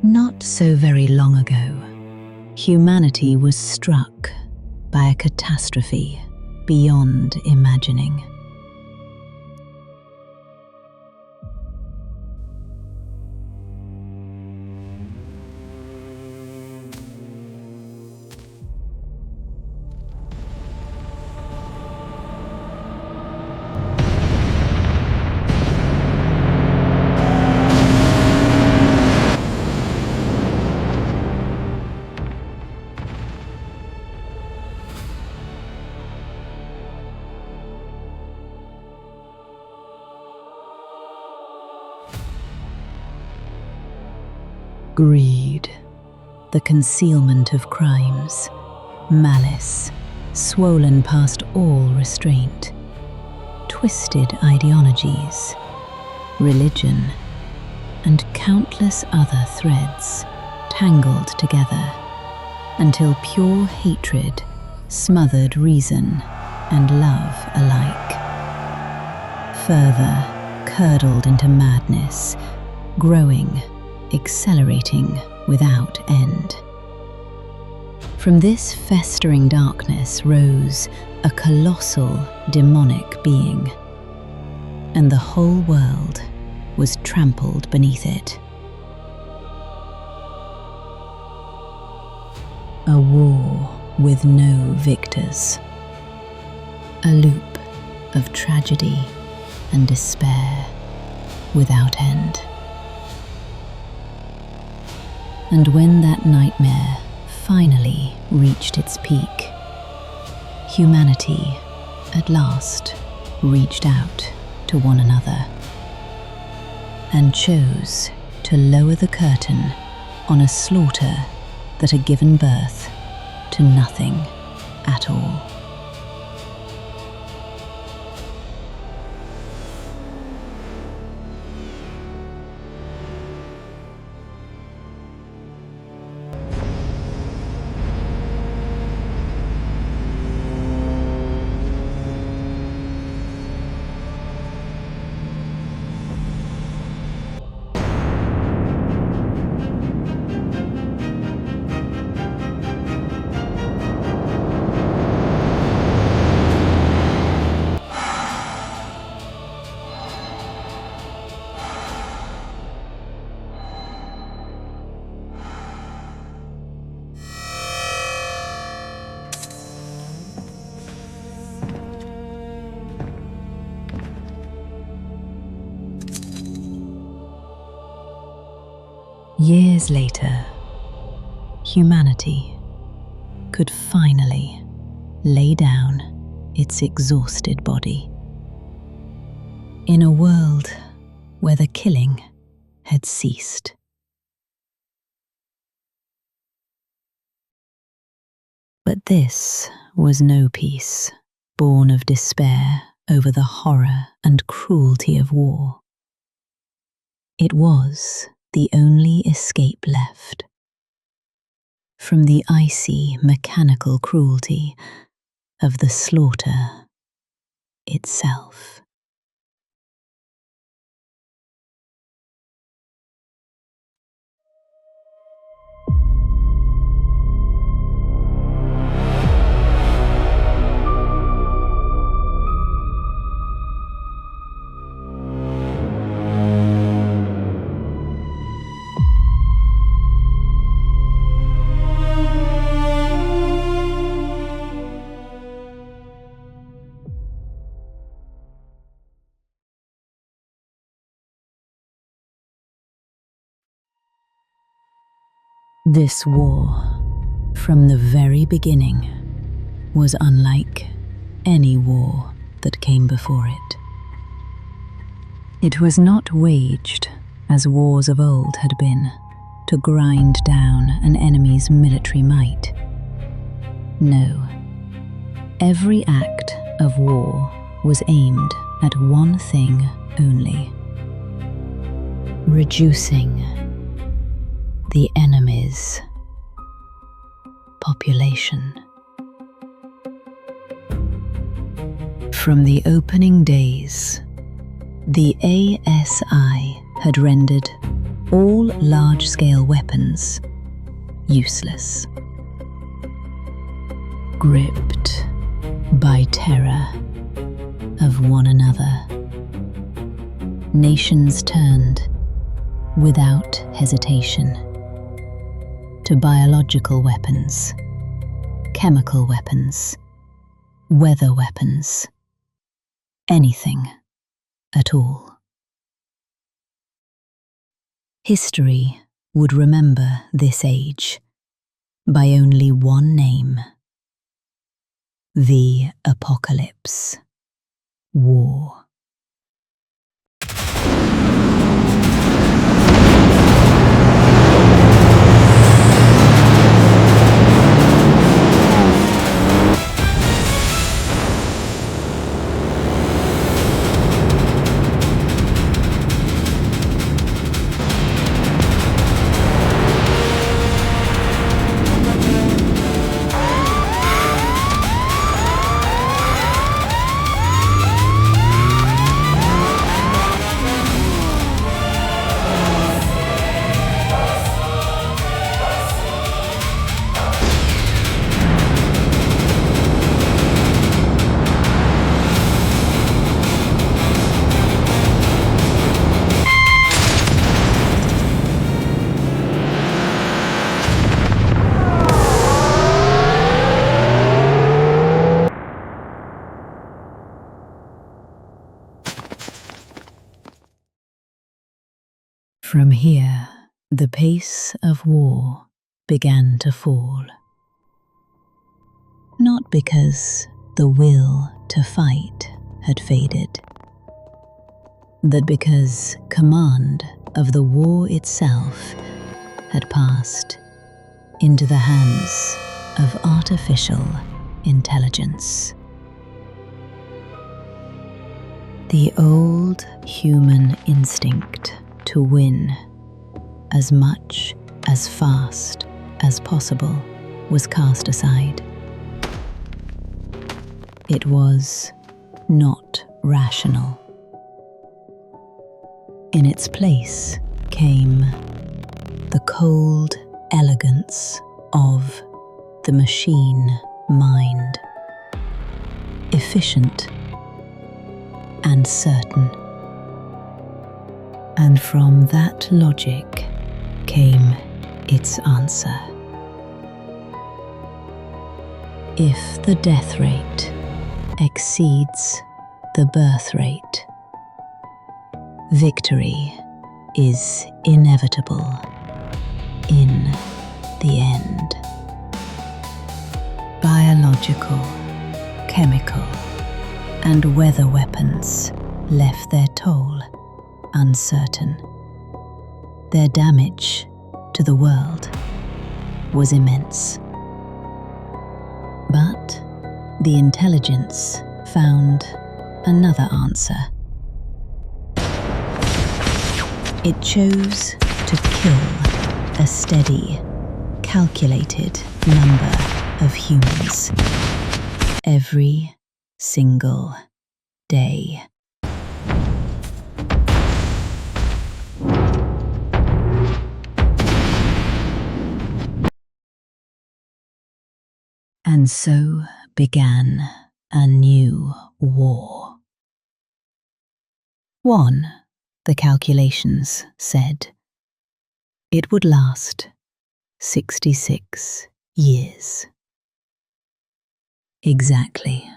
Not so very long ago, humanity was struck by a catastrophe beyond imagining. Greed, the concealment of crimes, malice, swollen past all restraint, twisted ideologies, religion, and countless other threads tangled together until pure hatred smothered reason and love alike. Further curdled into madness, growing, accelerating without end. From this festering darkness rose a colossal demonic being, and the whole world was trampled beneath it. A war with no victors. A loop of tragedy and despair without end. And when that nightmare finally reached its peak, humanity at last reached out to one another and chose to lower the curtain on a slaughter that had given birth to nothing at all. Years later, humanity could finally lay down its exhausted body in a world where the killing had ceased. But this was no peace born of despair over the horror and cruelty of war. It was the only escape left from the icy mechanical cruelty of the slaughter itself. This war, from the very beginning, was unlike any war that came before it. It was not waged, as wars of old had been, to grind down an enemy's military might. No, every act of war was aimed at one thing only: reducing the enemy's population. From the opening days, the ASI had rendered all large-scale weapons useless. Gripped by terror of one another, nations turned without hesitation to biological weapons, chemical weapons, weather weapons, anything at all. History would remember this age by only one name: the Apocalypse War. From here, the pace of war began to fall. Not because the will to fight had faded, but because command of the war itself had passed into the hands of artificial intelligence. The old human instinct to win as much as fast as possible was cast aside. It was not rational. In its place came the cold elegance of the machine mind, efficient and certain. And from that logic came its answer. If the death rate exceeds the birth rate, victory is inevitable in the end. Biological, chemical, and weather weapons left their toll uncertain. Their damage to the world was immense. But the intelligence found another answer. It chose to kill a steady, calculated number of humans every single day. And so began a new war. One, the calculations said, it would last 66 years. Exactly